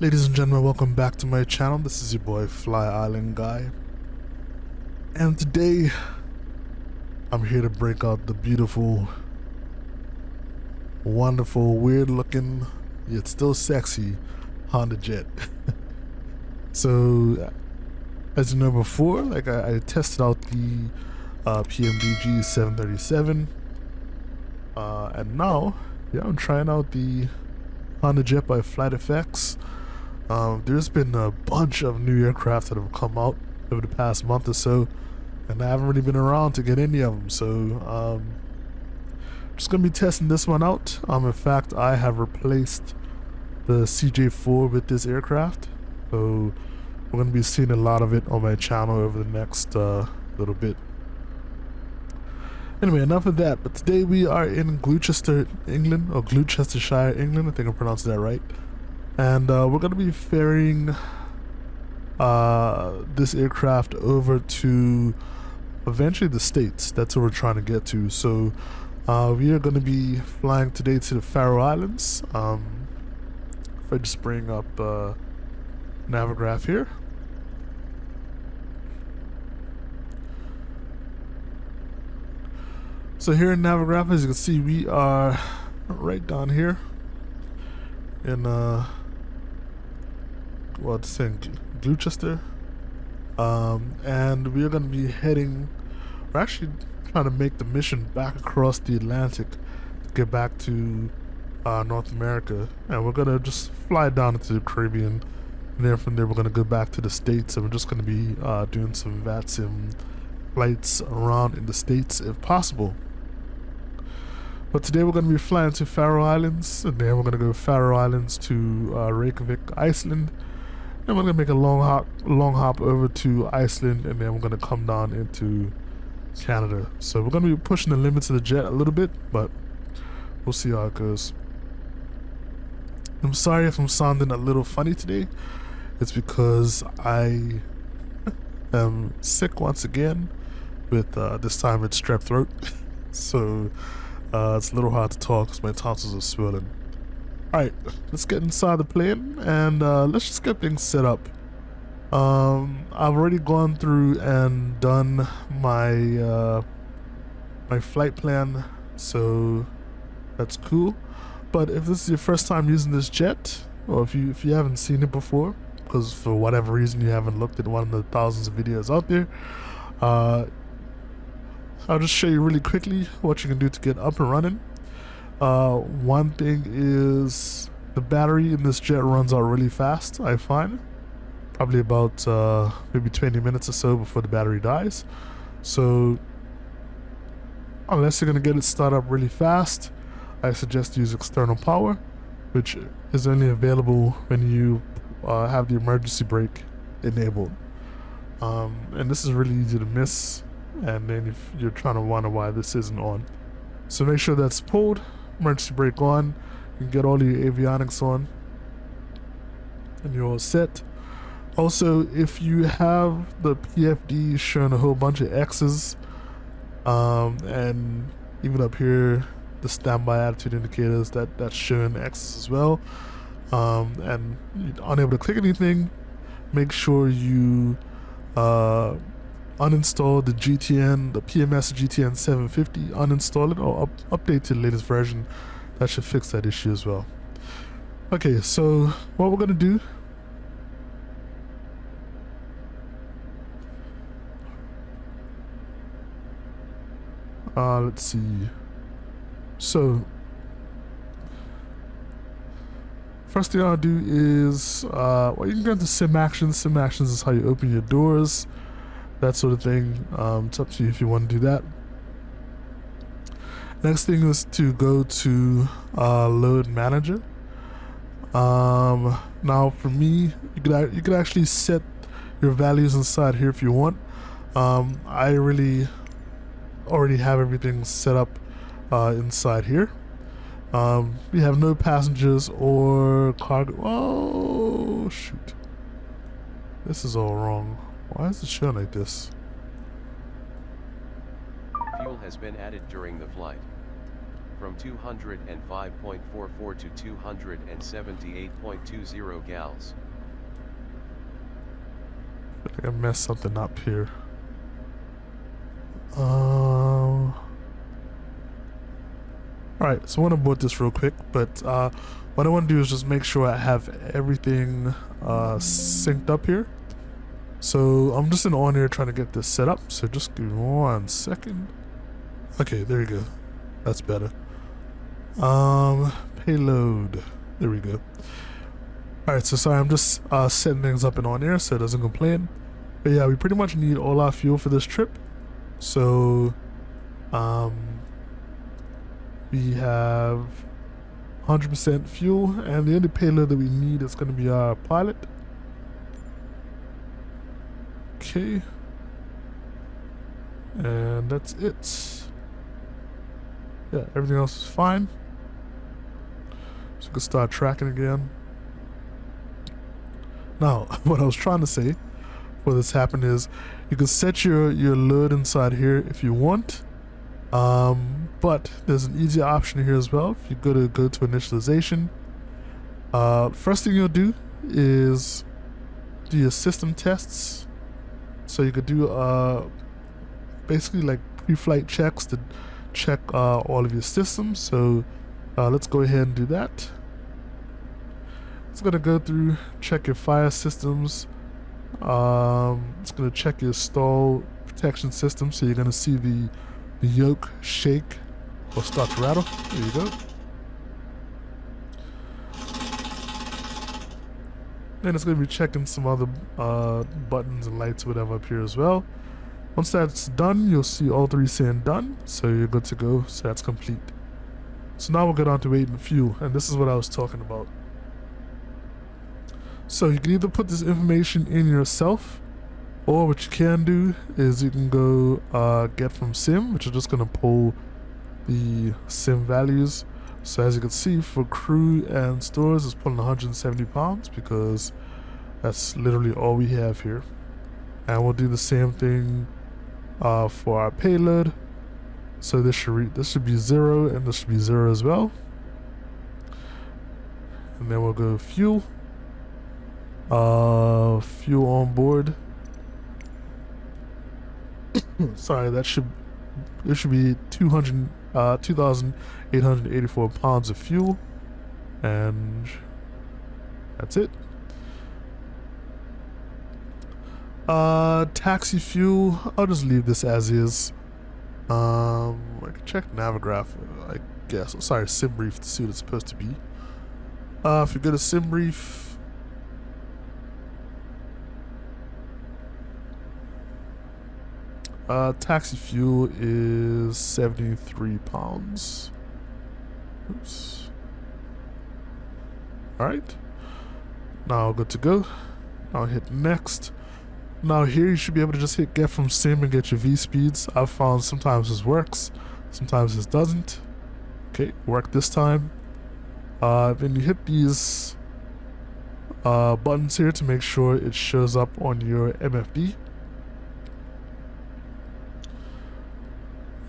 Ladies and gentlemen, welcome back to my channel. This is your boy Fly Island Guy, and today I'm here to break out the beautiful, wonderful, weird looking yet still sexy Honda Jet. So as you know before, like I tested out the PMDG 737 and now I'm trying out the Honda Jet by FlightFX. There's been a bunch of new aircraft that have come out over the past month or so, and I haven't really been around to get any of them, so just gonna be testing this one out. In fact, I have replaced the CJ4 with this aircraft, so we're gonna be seeing a lot of it on my channel over the next little bit. Anyway, enough of that, but today we are in Gloucester, England, or Gloucestershire, England, I think I pronounced that right. And we're going to be ferrying this aircraft over to eventually the States. That's where we're trying to get to. So we are going to be flying today to the Faroe Islands. If I just bring up Navigraph here. So here in Navigraph, as you can see, we are right down here in well, it's in Gloucester, and we are going to be heading, we're actually trying to make the mission back across the Atlantic to get back to North America, and we're going to just fly down into the Caribbean, and then from there we're going to go back to the States, and we're just going to be doing some VATSIM flights around in the States if possible. But today we're going to be flying to Faroe Islands, and then we're going to go Faroe Islands to Reykjavik, Iceland. Then we're going to make a long hop over to Iceland, and then we're going to come down into Canada. So we're going to be pushing the limits of the jet a little bit, but we'll see how it goes. I'm sorry if I'm sounding a little funny today. It's because I am sick once again with this time it's strep throat. So it's a little hard to talk because my tonsils are swelling. Alright, let's get inside the plane and let's just get things set up. I've already gone through and done my my flight plan, so that's cool. But if this is your first time using this jet, or if you haven't seen it before, because for whatever reason you haven't looked at one of the thousands of videos out there, I'll just show you really quickly what you can do to get up and running. One thing is the battery in this jet runs out really fast, I find. Probably about maybe 20 minutes or so before the battery dies. So unless you're going to get it started up really fast, I suggest use external power, which is only available when you have the emergency brake enabled. And this is really easy to miss, and then if you're trying to wonder why this isn't on, so make sure that's pulled, emergency brake on, you can get all your avionics on, and you're all set. Also, if you have the PFD showing a whole bunch of X's, and even up here the standby attitude indicators, that's showing X's as well, and you're unable to click anything, make sure you uninstall the GTN, the PMS GTN 750, uninstall it or update to the latest version. That should fix that issue as well. Okay, so what we're gonna do, let's see. So first thing I'll do is well, you can go into sim actions. Sim actions is how you open your doors, that sort of thing. It's up to you if you want to do that. Next thing is to go to load manager. Now for me, you could actually set your values inside here if you want. I really already have everything set up inside here. We have no passengers or cargo. Oh shoot, this is all wrong. Why is it showing like this? Fuel has been added during the flight. from 205.44 to 278.20 gals. I think I messed something up here. Alright, so I want to board this real quick, but what I want to do is just make sure I have everything synced up here. So I'm just in OnAir trying to get this set up, so just give me 1 second. Okay, there you go. That's better. Payload. There we go. Alright, so sorry, I'm just setting things up in OnAir so it doesn't complain. But yeah, we pretty much need all our fuel for this trip. So we have 100% fuel, and the only payload that we need is going to be our pilot. Okay. And that's it. Yeah, everything else is fine. So we can start tracking again. Now, what I was trying to say before this happened is you can set your load inside here if you want. But there's an easier option here as well. If you go to initialization, first thing you'll do is do your system tests. So you could do basically like pre-flight checks to check all of your systems. So let's go ahead and do that. It's gonna go through, check your fire systems. It's gonna check your stall protection system. So you're gonna see the yoke shake or start to rattle. There you go. Then it's going to be checking some other buttons and lights or whatever up here as well. Once that's done, you'll see all three saying done, so you're good to go. So that's complete. So now we'll get on to weight and fuel, and this is what I was talking about. So you can either put this information in yourself, or what you can do is you can go get from sim, which is just going to pull the sim values. So as you can see, for crew and stores, it's pulling 170 pounds because that's literally all we have here. And we'll do the same thing for our payload. So this should be 0, and this should be 0 as well. And then we'll go fuel. Fuel on board. Sorry, it should be 2,884 pounds of fuel, and that's it. Taxi fuel, I'll just leave this as is. I can check Navigraph, I guess. Sorry, SimBrief to see what it's supposed to be. If you go to SimBrief, taxi fuel is 73 pounds. Oops. Alright. Now good to go. Now hit next. Now here you should be able to just hit get from sim and get your V speeds. I've found sometimes this works, sometimes this doesn't. Okay, worked this time. Then you hit these buttons here to make sure it shows up on your MFD.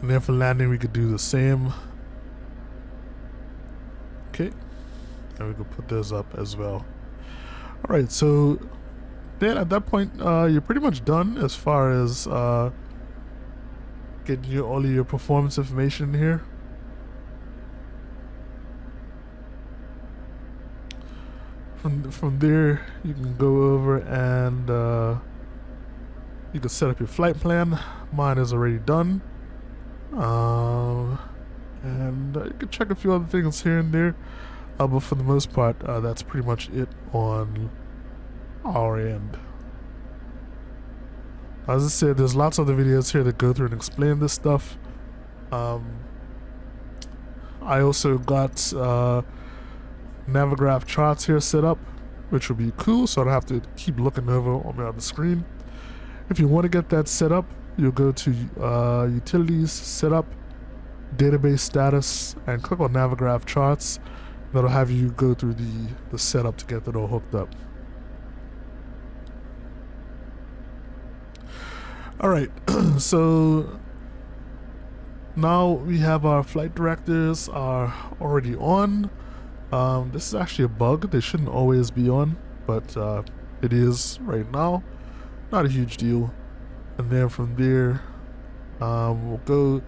And then for landing we could do the same. Okay, and we could put those up as well. Alright, so then at that point you're pretty much done as far as getting all of your performance information in here. From there you can go over and you can set up your flight plan. Mine is already done. And you can check a few other things here and there, but for the most part that's pretty much it on our end. As I said, there's lots of other videos here that go through and explain this stuff. I also got Navigraph charts here set up, which will be cool, so I don't have to keep looking over on my other screen. If you want to get that set up, you'll go to utilities, setup, database status, and click on Navigraph charts. That'll have you go through the setup to get that all hooked up. Alright, so Now we have our flight directors are already on. This is actually a bug. They shouldn't always be on, but it is right now. Not a huge deal. And then from there, we'll go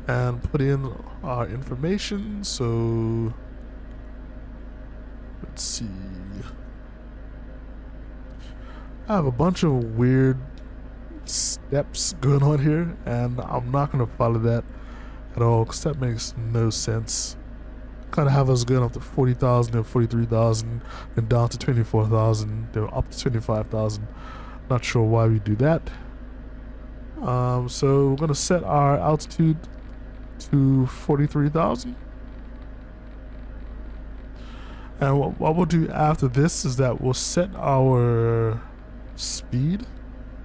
and put in our information. So let's see. I have a bunch of weird steps going on here, and I'm not going to follow that at all because that makes no sense. Kind of have us going up to 40,000 and 43,000 and down to 24,000, then up to 25,000. Not sure why we do that. So we're going to set our altitude to 43,000. And what we'll do after this is that we'll set our speed.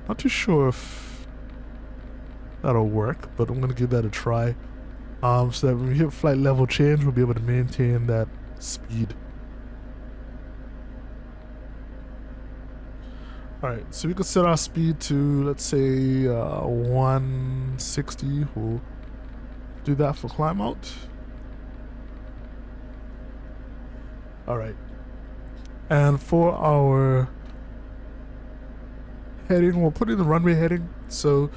Not too sure if that'll work, but I'm going to give that a try. So that when we hit flight level change, we'll be able to maintain that speed. Alright, so we could set our speed to, let's say, 160. We'll do that for climb out. Alright. And for our heading, we'll put in the runway heading. So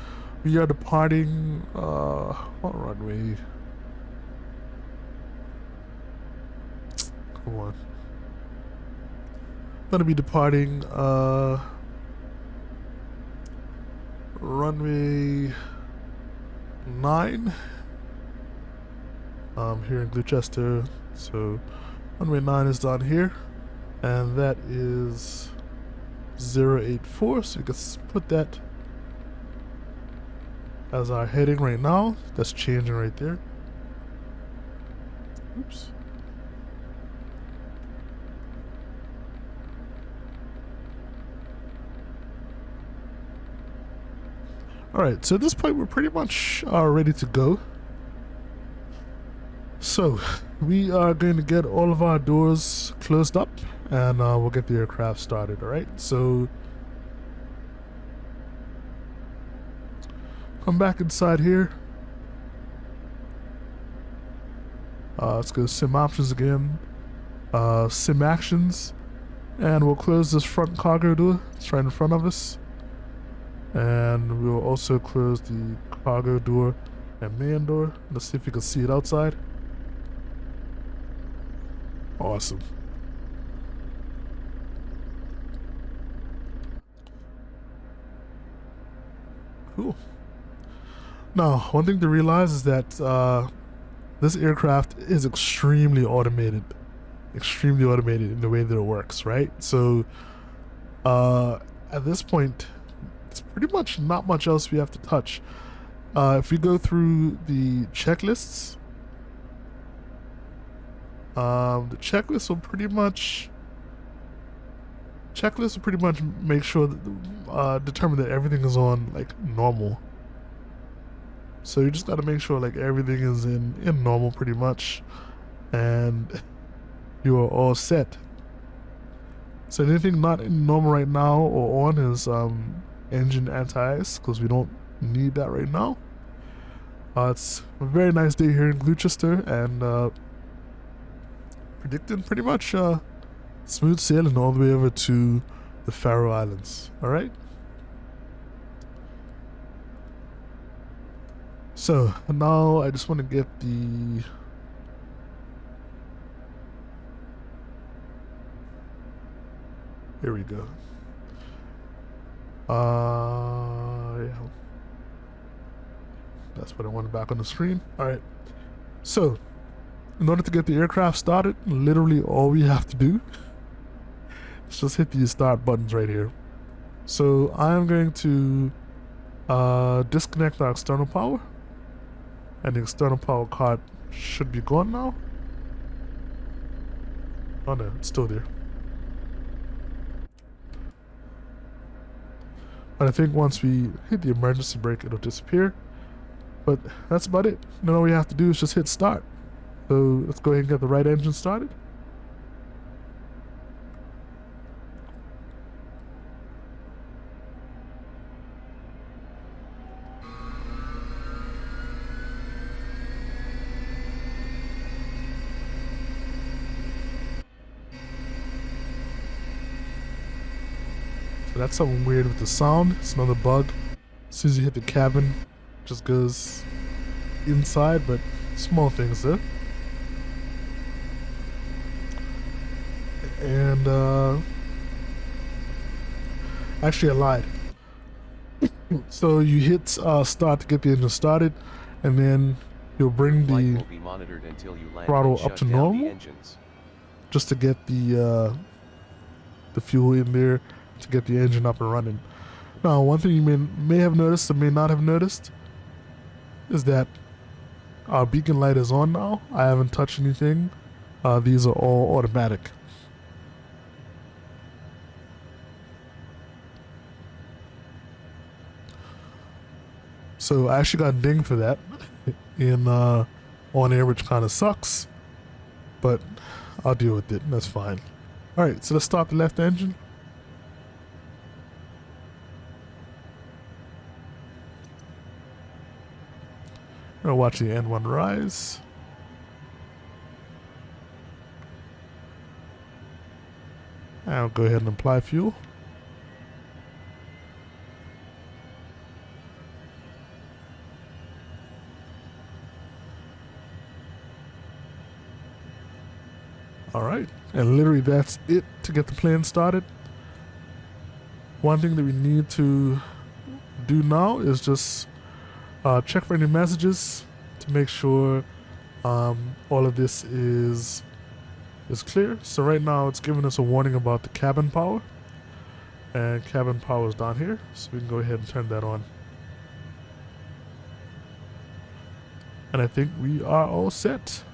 we are departing, what runway? Come on. Gonna be departing, runway 9. Here in Gloucester. So runway 9 is down here, and that is 084. So you can put that as our heading right now. That's changing right there. Oops. Alright, so at this point we're pretty much ready to go. So we are going to get all of our doors closed up, and we'll get the aircraft started. Alright, so come back inside here. Let's go sim options again. Sim actions, and we'll close this front cargo door. It's right in front of us. And we'll also close the cargo door and main door. Let's see if you can see it outside. Awesome. Cool. Now, one thing to realize is that this aircraft is extremely automated. Extremely automated in the way that it works, right? So at this point, it's pretty much not much else we have to touch. If we go through the checklists, the checklist will pretty much make sure that determine that everything is on like normal. So you just got to make sure like everything is in normal pretty much, and you are all set. So anything not in normal right now or on is engine anti-ice, because we don't need that right now. It's a very nice day here in Gloucester, and predicting pretty much smooth sailing all the way over to the Faroe Islands. Alright, so now I just want to get the here we go. Yeah, that's what I wanted back on the screen. Alright, so in order to get the aircraft started, literally all we have to do is just hit these start buttons right here. So I'm going to disconnect our external power, and the external power card should be gone now. Oh no, it's still there. But I think once we hit the emergency brake, it'll disappear. But that's about it. Then all we have to do is just hit start. So let's go ahead and get the right engine started. So that's something weird with the sound. It's another bug. As soon as you hit the cabin, it just goes inside, but small things there. And actually I lied. So you hit start to get the engine started, and then you'll bring Flight the will be monitored until you land throttle and up shut to down normal. the engines. Just to get the fuel in there to get the engine up and running. Now, one thing you may have noticed or may not have noticed is that our beacon light is on now. I haven't touched anything. These are all automatic. So I actually got dinged for that in OnAir, which kind of sucks, but I'll deal with it. That's fine. All right, so let's start the left engine. Gonna watch the N1 rise. I'll go ahead and apply fuel. Alright, and literally that's it to get the plane started. One thing that we need to do now is just check for any messages to make sure all of this is clear. So right now it's giving us a warning about the cabin power, and cabin power is down here, so we can go ahead and turn that on. And I think we are all set.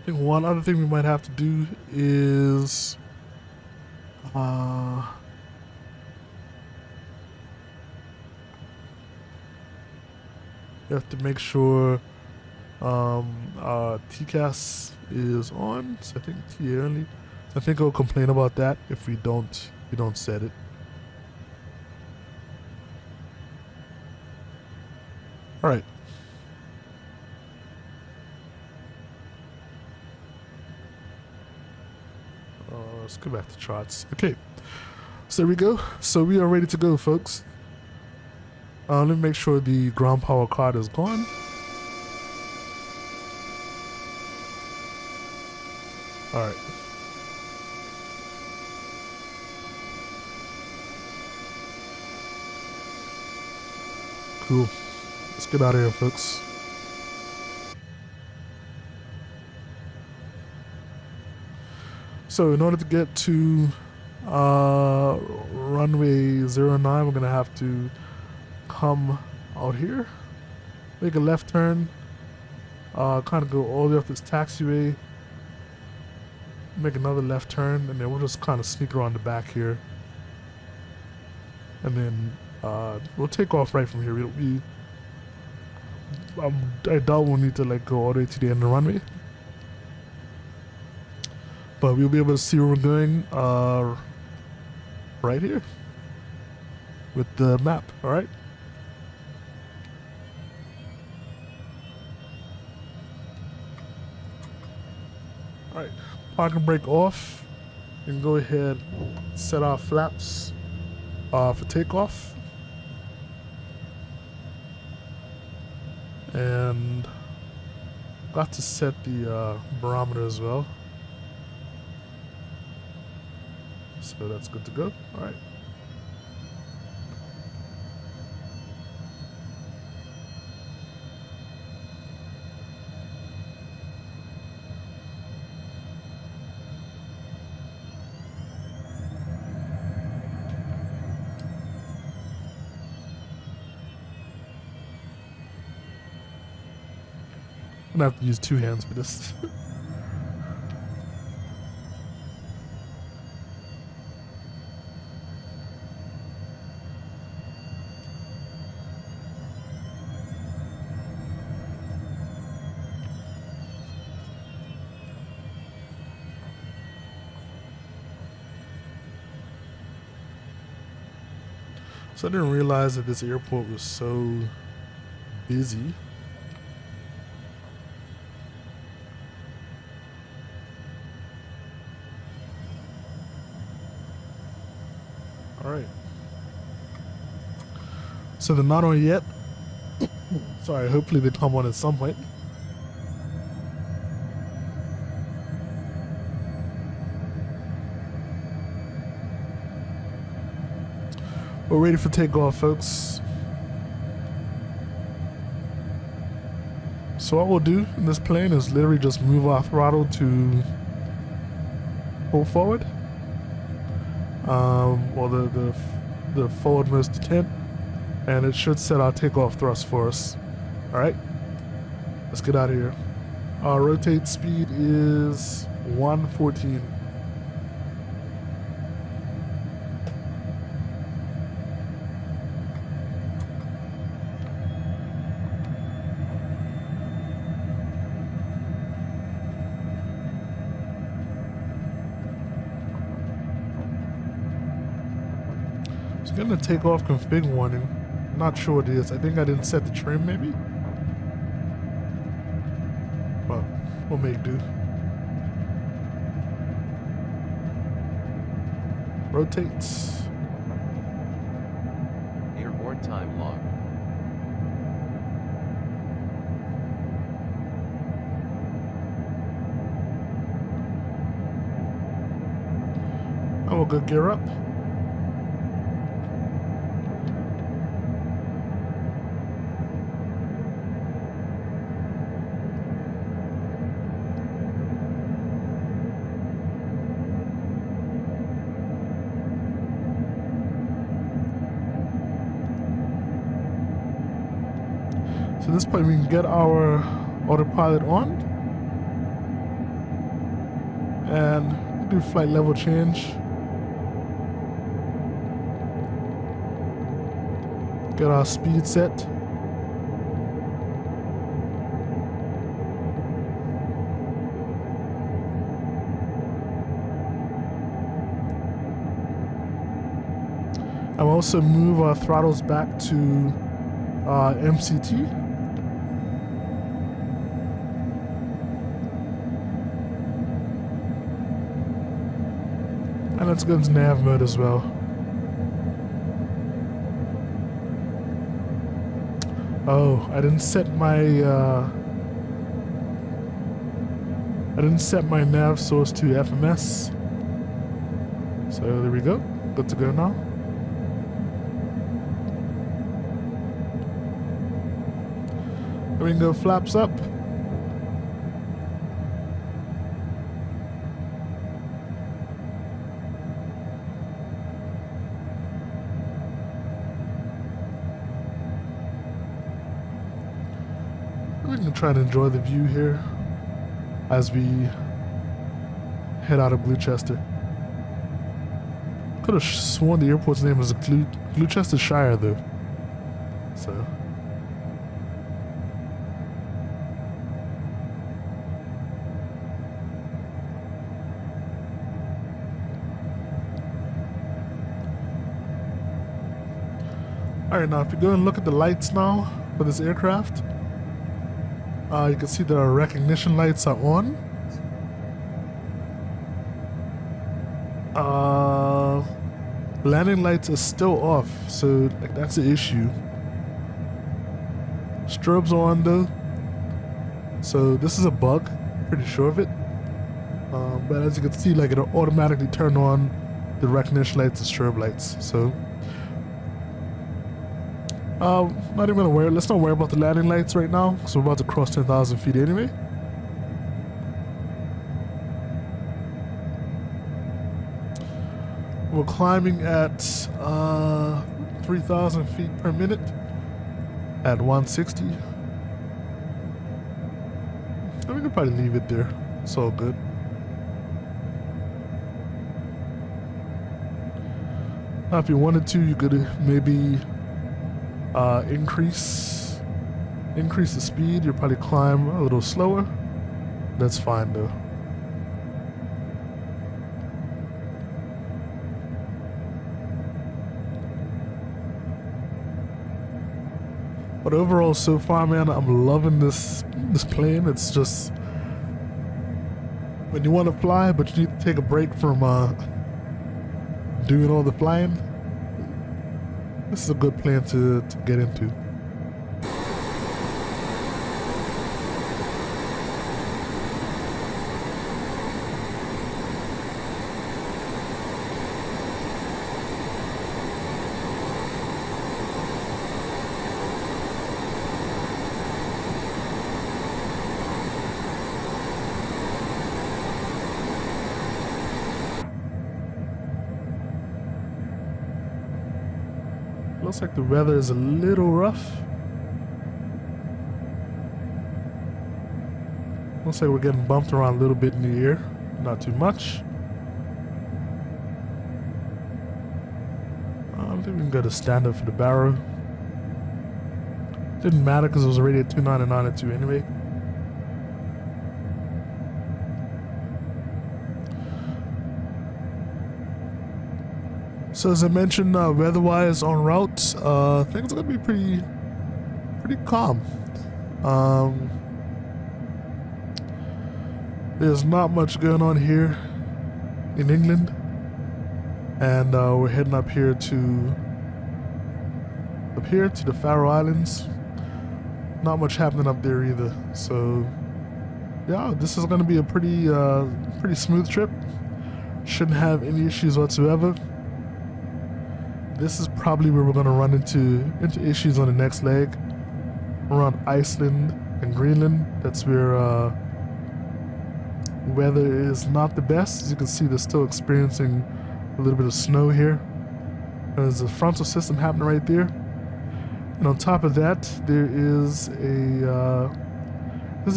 I think one other thing we might have to do is you have to make sure TCAS is on. So I think TA only. I think I'll complain about that if we don't set it. All right. Let's go back to charts. Okay, so there we go. So we are ready to go, folks. Let me make sure the ground power card is gone. All right. Cool. Let's get out of here, folks. So in order to get to runway 09, we're gonna have to come out here, make a left turn, kind of go all the way up this taxiway, make another left turn, and then we'll just kind of sneak around the back here, and then we'll take off right from here. I doubt we'll need to like go all the way to the end of the runway, but we'll be able to see where we're going right here with the map. All right. All right, parking brake off, and go ahead, set our flaps for takeoff. And got to set the barometer as well. So that's good to go. All right. I'm gonna have to use two hands for this. So I didn't realize that this airport was so busy. So they're not on yet. Sorry, hopefully they come on at some point. We're ready for takeoff, folks. So what we'll do in this plane is literally just move our throttle to full forward. Or the forwardmost to 10, and it should set our takeoff thrust for us. All right, let's get out of here. Our rotate speed is 114. Getting a takeoff config warning. Not sure what it is. I think I didn't set the trim, maybe? Well, we'll make do. Rotates. Airborne time log. And we'll go gear up. So at this point we can get our autopilot on and do flight level change. Get our speed set. And we'll also move our throttles back to MCT. And let's go into nav mode as well. Oh, I didn't set my nav source to FMS. So there we go. Good to go now. And we can go flaps up. We can try to enjoy the view here as we head out of Gloucester. Could have sworn the airport's name was Gloucestershire though. So. Alright, now if you go and look at the lights now for this aircraft, you can see the recognition lights are on. Landing lights are still off, so like, that's the issue. Strobes are on though, so this is a bug, pretty sure of it. But as you can see, like it'll automatically turn on the recognition lights and strobe lights. So not even gonna worry. Let's not worry about the landing lights right now, because we're about to cross 10,000 feet anyway. We're climbing at 3,000 feet per minute at 160. We can probably leave it there. It's all good. Now, if you wanted to, you could maybe increase the speed. You'll probably climb a little slower. That's fine though. But overall, so far, man, I'm loving this plane. It's just when you want to fly, but you need to take a break from doing all the flying. This is a good plane to get into. Looks like the weather is a little rough. Looks like we're getting bumped around a little bit in the air. Not too much. I think we can go to standard for the barrel. Didn't matter because it was already at 299 at 2 anyway. So as I mentioned, weather-wise en route, things are gonna be pretty calm. There's not much going on here in England, and we're heading up here to the Faroe Islands. Not much happening up there either. So yeah, this is gonna be a pretty smooth trip. Shouldn't have any issues whatsoever. This is probably where we're going to run into issues on the next leg, around Iceland and Greenland. That's where weather is not the best. As you can see, they're still experiencing a little bit of snow here. There's a frontal system happening right there, and on top of that, there's a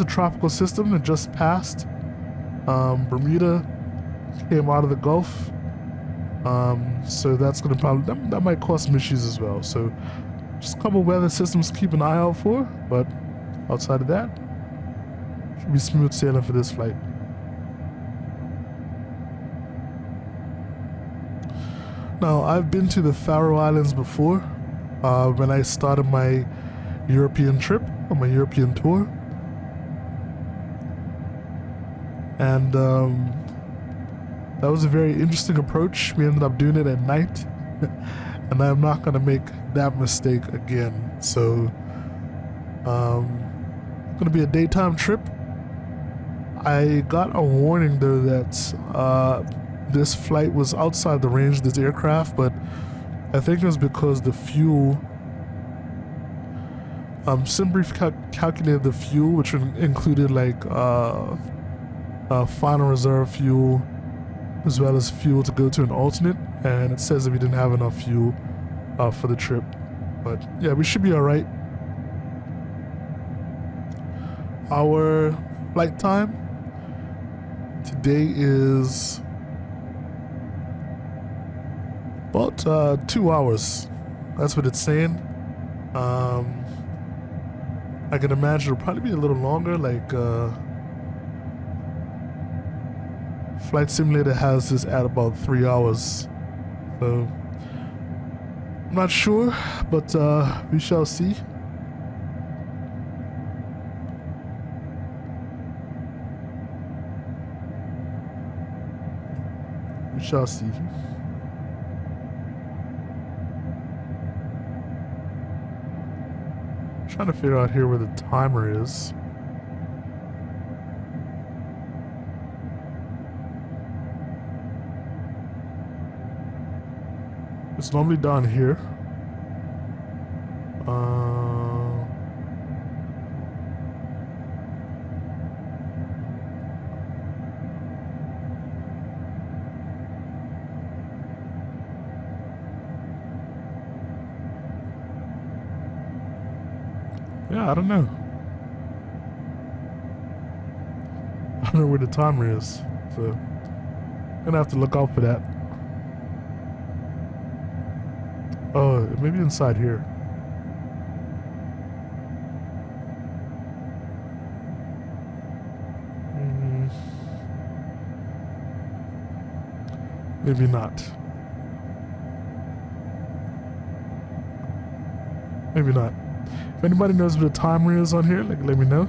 tropical system that just passed. Bermuda came out of the Gulf. So that's gonna that might cause some issues as well. So just a couple weather systems to keep an eye out for, but outside of that, should be smooth sailing for this flight. Now, I've been to the Faroe Islands before, when I started my European trip, on my European tour. And that was a very interesting approach. We ended up doing it at night, and I'm not gonna make that mistake again. So, gonna be a daytime trip. I got a warning though that this flight was outside the range of this aircraft, but I think it was because the fuel, simply calculated the fuel, which included like final reserve fuel, as well as fuel to go to an alternate, and it says that we didn't have enough fuel for the trip. But yeah, we should be all right. Our flight time today is about 2 hours. That's what it's saying. I can imagine it'll probably be a little longer, like Flight Simulator has this at about 3 hours, so I'm not sure, but we shall see. We shall see. I'm trying to figure out here where the timer is. It's normally down here. Yeah, I don't know. I don't know where the timer is, so I'm gonna have to look out for that. Oh, maybe inside here. Maybe not. Maybe not. If anybody knows what the timer is on here, like, let me know.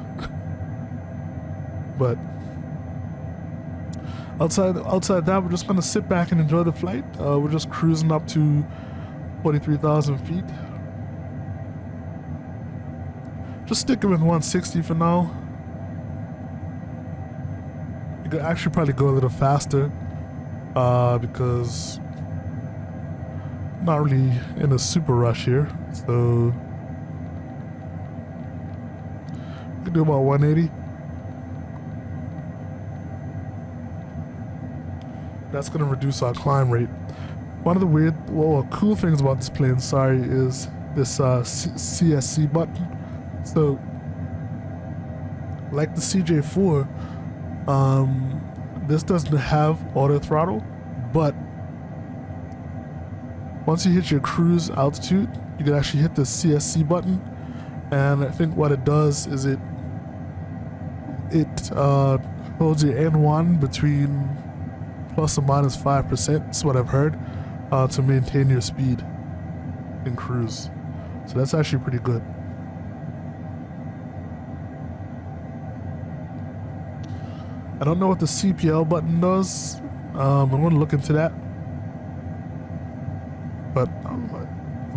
But outside that, we're just gonna sit back and enjoy the flight. We're just cruising up to 43,000 feet. Just sticking with 160 for now. You could actually probably go a little faster because not really in a super rush here. So we could do about 180. That's going to reduce our climb rate. One of the cool things about this plane, sorry, is this CSC button. So, like the CJ4, this doesn't have auto throttle, but once you hit your cruise altitude, you can actually hit the CSC button, and I think what it does is it holds your N1 between plus or minus 5%, that's what I've heard, to maintain your speed in cruise. So that's actually pretty good. I don't know what the CPL button does. I'm going to look into that. But I'm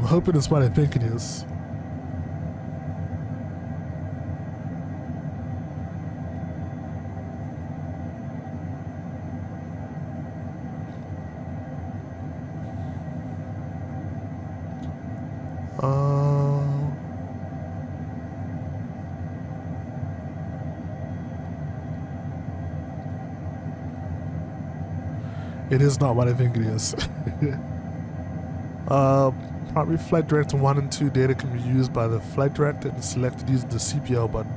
hoping it's what I think it is. It is not what I think it is. Probably Flight Director 1 and 2 data can be used by the Flight Director and selected using the CPL button.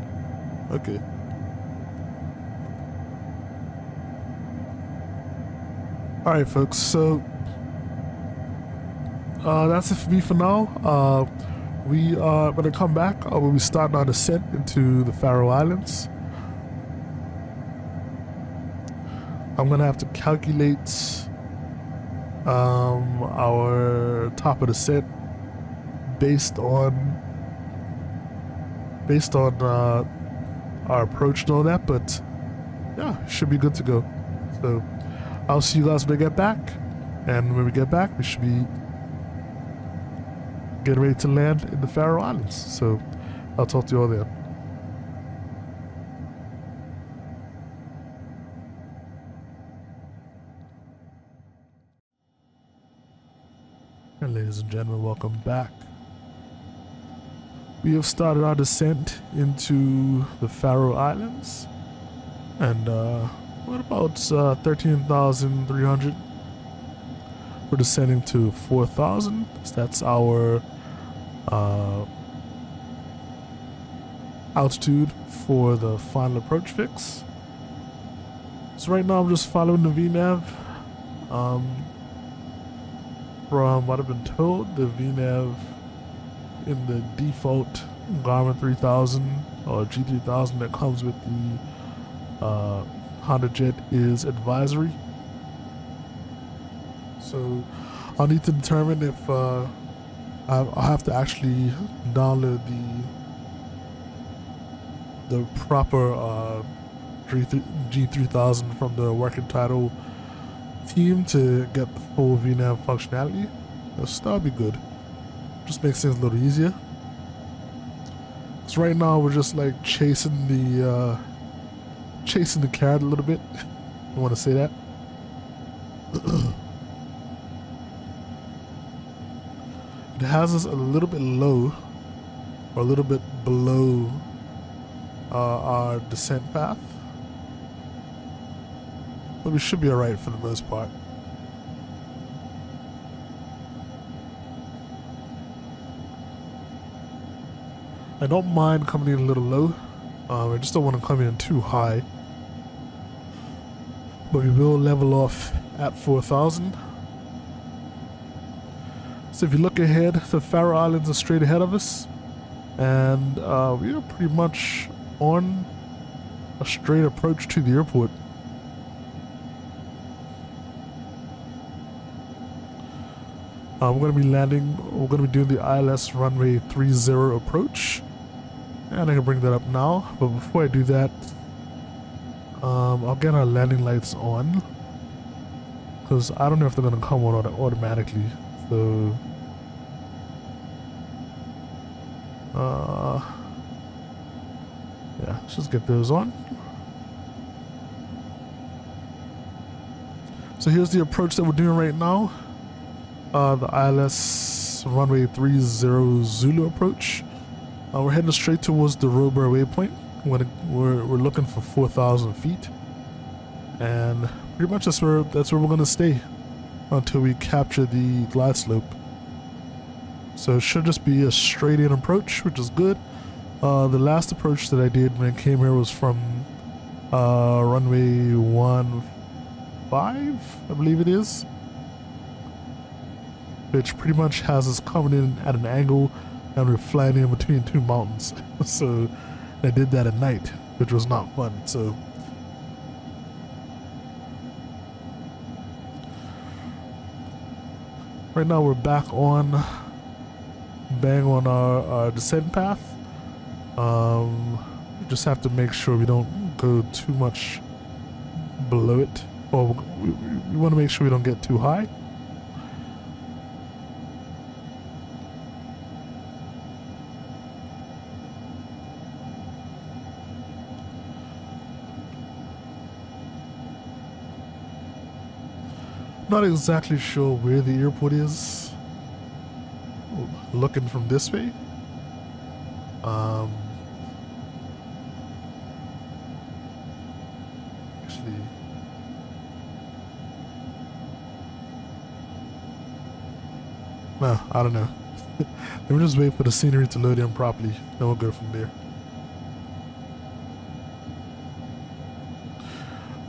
Okay. Alright folks, so that's it for me for now. We are going to come back when we start our descent into the Faroe Islands. I'm gonna have to calculate our top of the set based on our approach and all that, but yeah, should be good to go. So I'll see you guys when we get back, and when we get back, we should be getting ready to land in the Faroe Islands. So I'll talk to you all then. And ladies and gentlemen, welcome back. We have started our descent into the Faroe Islands, and we're at about 13,300. We're descending to 4,000. So that's our altitude for the final approach fix. So right now I'm just following the VNav. From what I've been told, the VNav in the default Garmin 3000 or G3000 that comes with the Honda Jet is advisory. So I'll need to determine if I'll have to actually download the proper G3000 from the working title team to get the full VNav functionality. That'll be good. Just makes things a little easier. So right now we're just like chasing the carrot a little bit. I want to say that. It has us a little bit low, or a little bit below our descent path. But we should be alright for the most part. I don't mind coming in a little low. I just don't want to come in too high. But we will level off at 4,000. So if you look ahead, the Faroe Islands are straight ahead of us. And we are pretty much on a straight approach to the airport. We're going to be landing, we're going to be doing the ILS runway 30 approach. And I can bring that up now, but before I do that, I'll get our landing lights on. Because I don't know if they're going to come on automatically. So Yeah, let's just get those on. So here's the approach that we're doing right now. The ILS runway 30 Zulu approach. We're heading straight towards the Robur waypoint. We're looking for 4,000 feet, and pretty much that's where we're gonna stay until we capture the glide slope. So it should just be a straight in approach, which is good. The last approach that I did when I came here was from runway 15, I believe it is, which pretty much has us coming in at an angle and we're flying in between two mountains. So I did that at night, which was not fun. So right now we're back on bang on our descent path. We just have to make sure we don't go too much below it, or we want to make sure we don't get too high. Not exactly sure where the airport is. Looking from this way. Actually, no, I don't know. Let me just wait for the scenery to load in properly, then we'll go from there.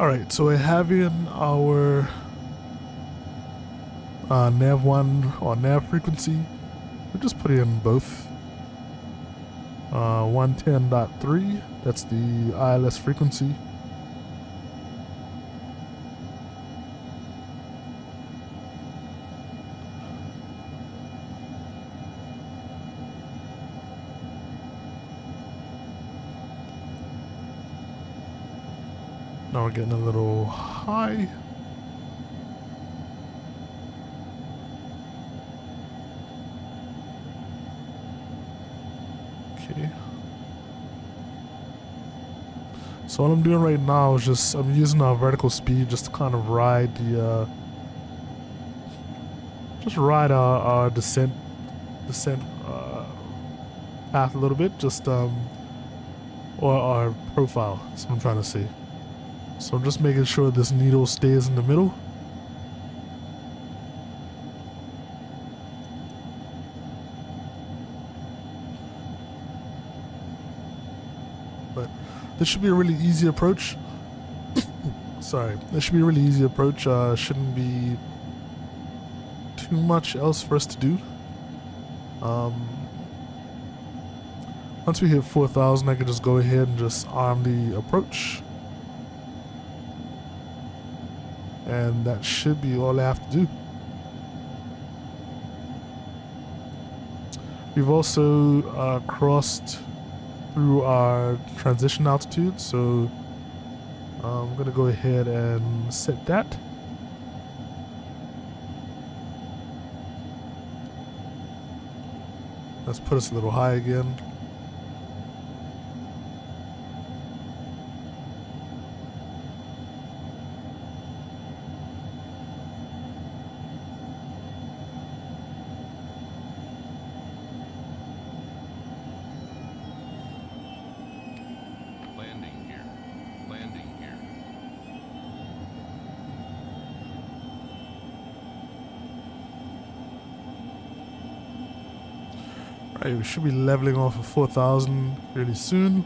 Alright, so I have in our nav 1 or nav frequency. We'll just put in both. 110.3, that's the ILS frequency. Now we're getting a little high. Okay. So what I'm doing right now is I'm using our vertical speed just to kind of ride the our descent path a little bit, or our profile. That's what I'm trying to say. So I'm just making sure this needle stays in the middle. But this should be a really easy approach. Sorry, this should be a really easy approach. Shouldn't be too much else for us to do. Once we hit 4,000, I can just go ahead and just arm the approach. And that should be all I have to do. We've also crossed through our transition altitude, so I'm going to go ahead and set that. Let's put us a little high again. Right, we should be leveling off of 4,000 fairly soon.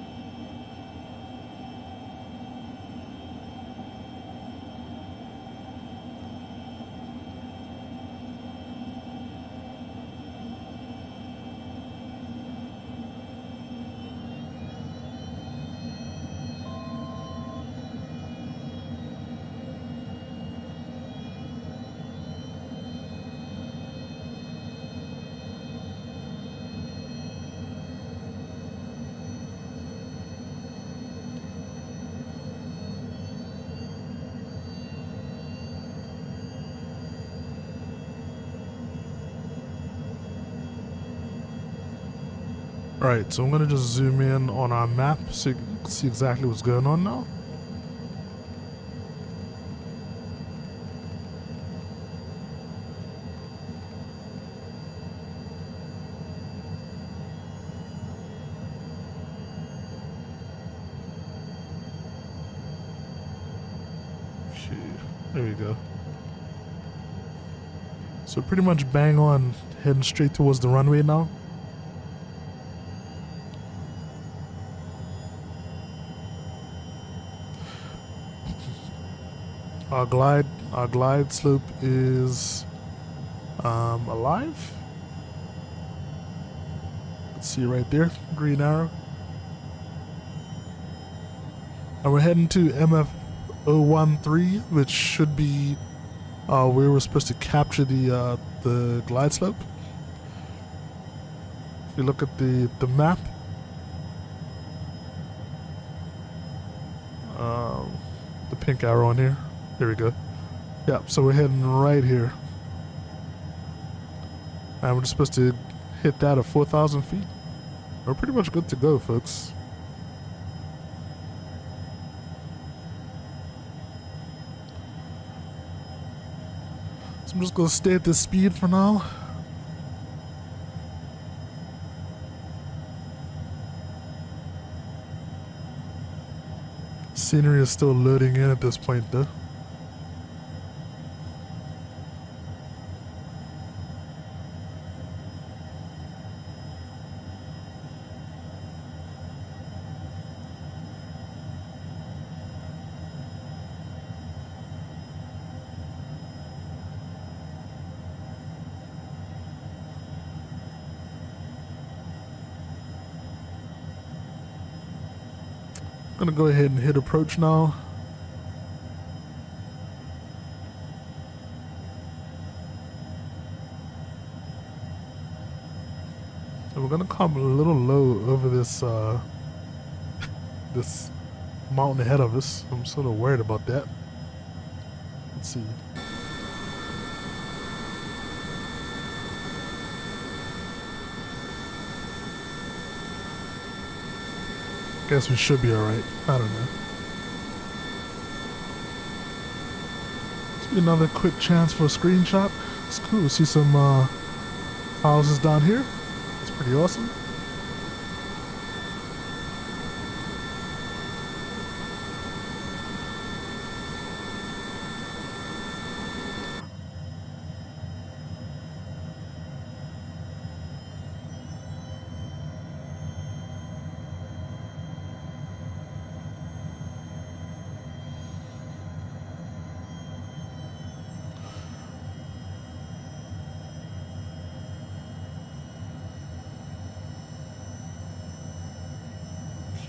Alright, so I'm gonna just zoom in on our map so you can see exactly what's going on now. There we go. So pretty much bang on, heading straight towards the runway now. Our glide slope is alive. Let's see right there, green arrow. And we're heading to MF 013, which should be where we're supposed to capture the glide slope. If you look at the map, the pink arrow on here. There we go. Yeah, so we're heading right here, and we're just supposed to hit that at 4,000 feet. We're pretty much good to go, folks. So I'm just gonna stay at this speed for now. Scenery is still loading in at this point though. I'm gonna go ahead and hit approach now. And we're gonna come a little low over this this mountain ahead of us. I'm sort of worried about that. Let's see. Guess we should be alright. I don't know. Let's be another quick chance for a screenshot. It's cool. See some houses down here. It's pretty awesome.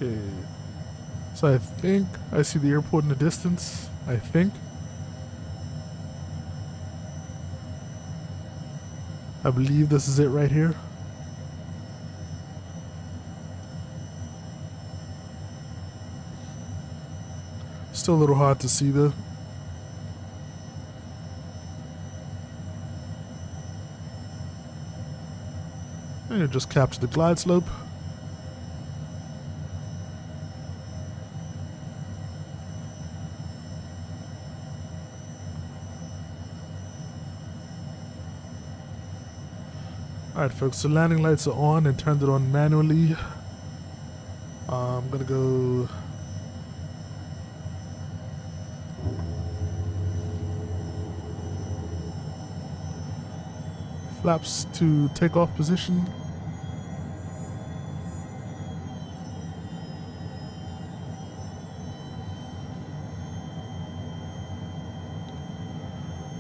Okay, so I think I see the airport in the distance. I think. I believe this is it right here. Still a little hard to see though. And just capture the glide slope. Alright folks, so landing lights are on and turned it on manually. I'm gonna go flaps to takeoff position.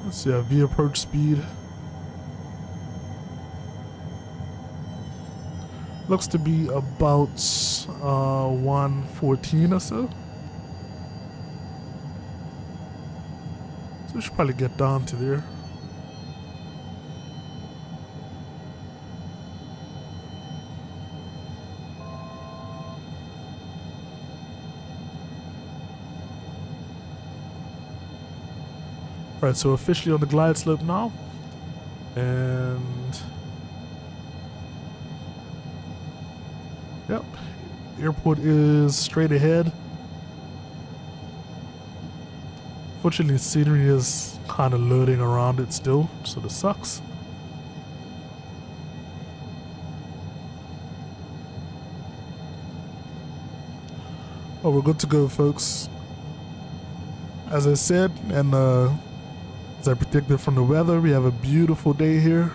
Let's see, V approach speed. Looks to be about 114 or so. So we should probably get down to there. Alright, so officially on the glide slope now. And Yep, airport is straight ahead. Fortunately, scenery is kind of loading around it still, so this sucks. Oh, we're good to go, folks. As I said, and as I predicted from the weather, we have a beautiful day here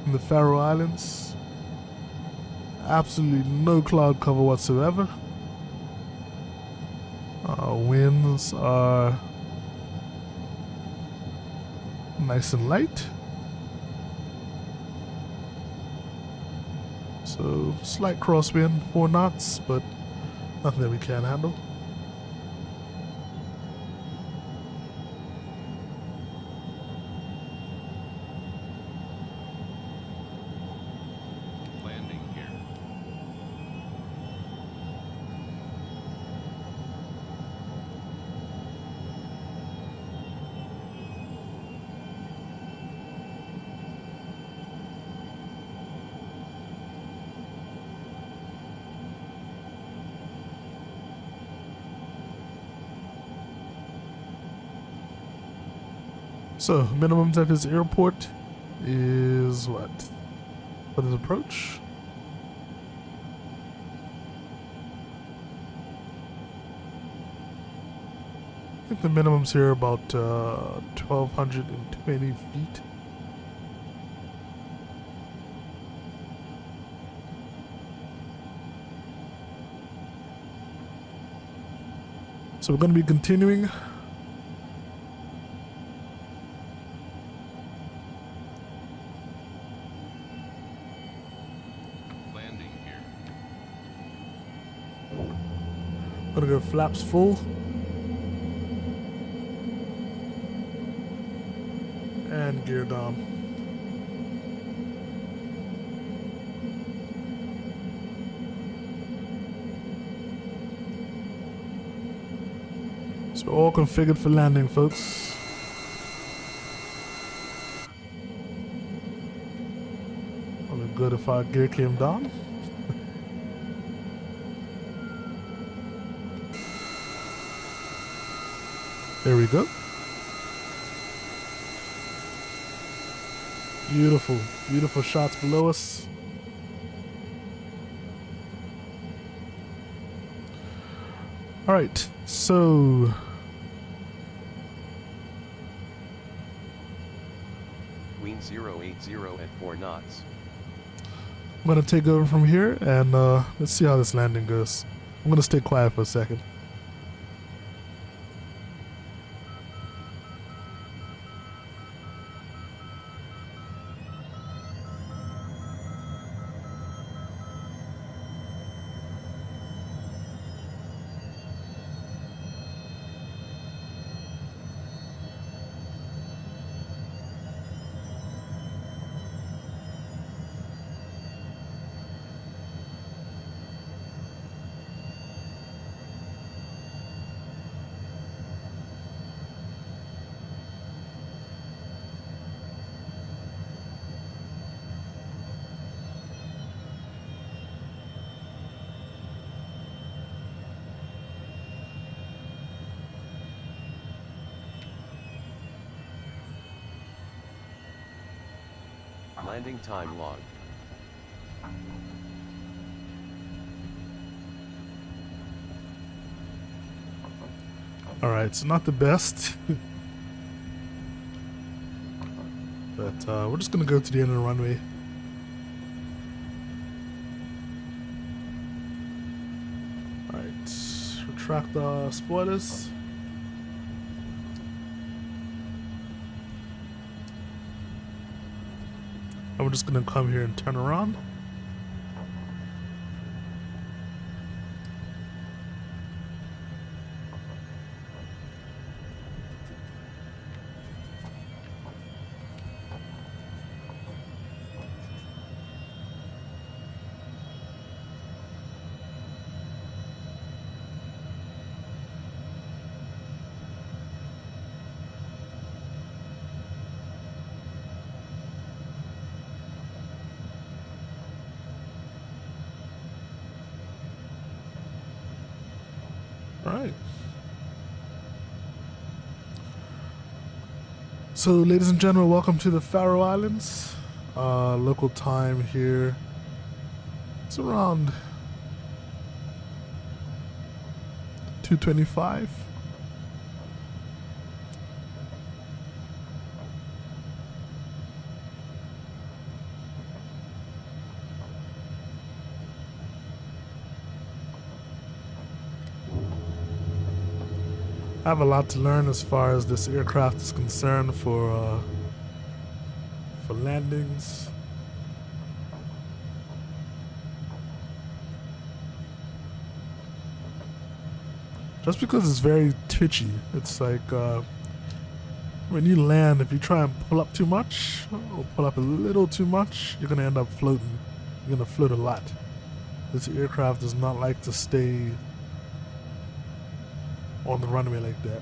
in the Faroe Islands. Absolutely no cloud cover whatsoever. Winds are nice and light. So slight crosswind, 4 knots, but nothing that we can't handle. Landing gear. So minimums at this airport is what? For this approach? I think the minimums here are about 1,220 feet. So we're going to be continuing. Landing gear. Gonna go flaps full. And gear down. So all configured for landing, folks. Would be good if our gear came down. There we go. Beautiful, beautiful shots below us. All right, so Wind 080 at 4 knots. I'm gonna take over from here and let's see how this landing goes. I'm gonna stay quiet for a second. Landing time log. All right, it's not the best, but we're just gonna go to the end of the runway. All right, retract the spoilers. And we're just gonna come here and turn around. Alright. So, ladies and gentlemen, welcome to the Faroe Islands. Local time here, it's around 2:25. I have a lot to learn as far as this aircraft is concerned for landings. Just because it's very twitchy. It's like when you land, if you try and pull up too much or pull up a little too much, you're gonna end up floating. You're gonna float a lot. This aircraft does not like to stay on the runway like that.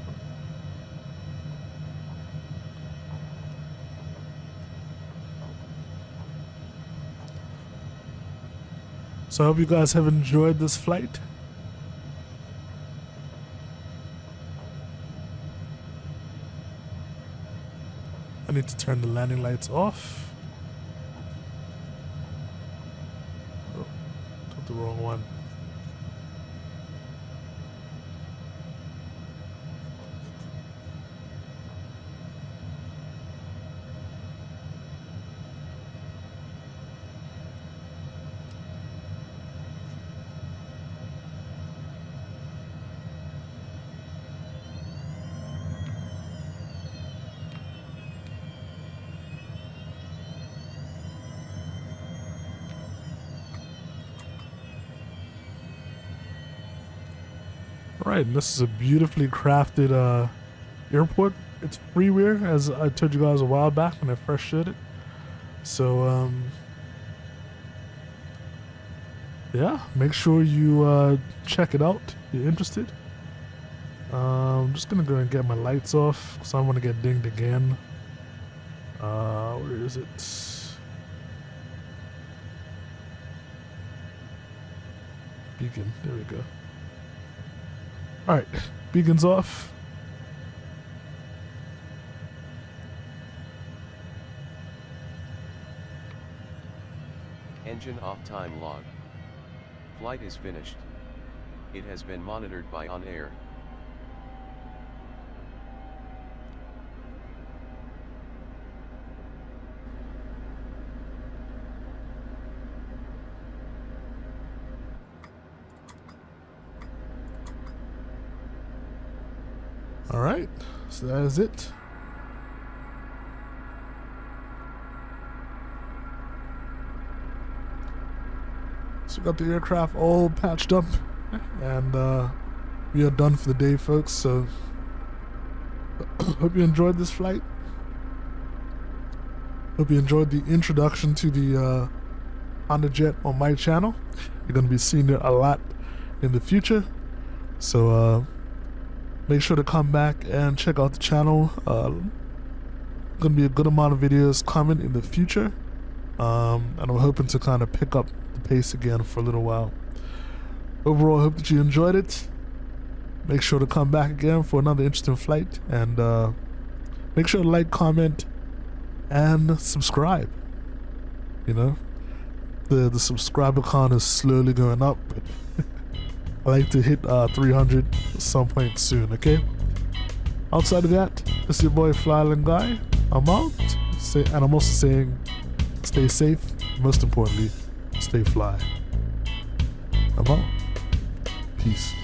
So I hope you guys have enjoyed this flight. I need to turn the landing lights off. Oh, took the wrong one. Right, and this is a beautifully crafted airport. It's freeware, as I told you guys a while back when I first showed it. So, yeah, make sure you check it out if you're interested. I'm just gonna go and get my lights off because I don't want to get dinged again. Where is it? Beacon, there we go. Alright, beacon's off. Engine off time log. Flight is finished. It has been monitored by OnAir. Alright, so that is it. So we got the aircraft all patched up, and we are done for the day, folks. So hope you enjoyed this flight. Hope you enjoyed the introduction to the Honda Jet on my channel. You're going to be seeing it a lot in the future. So make sure to come back and check out the channel. Going to be a good amount of videos coming in the future. And I'm hoping to kind of pick up the pace again for a little while. Overall, I hope that you enjoyed it. Make sure to come back again for another interesting flight. And make sure to like, comment, and subscribe. You know, the subscriber count is slowly going up. But I like to hit 300 at some point soon, okay? Outside of that, this is your boy Fly Island Guy. I'm out. And I'm also saying, stay safe. Most importantly, stay fly. I'm out. Peace.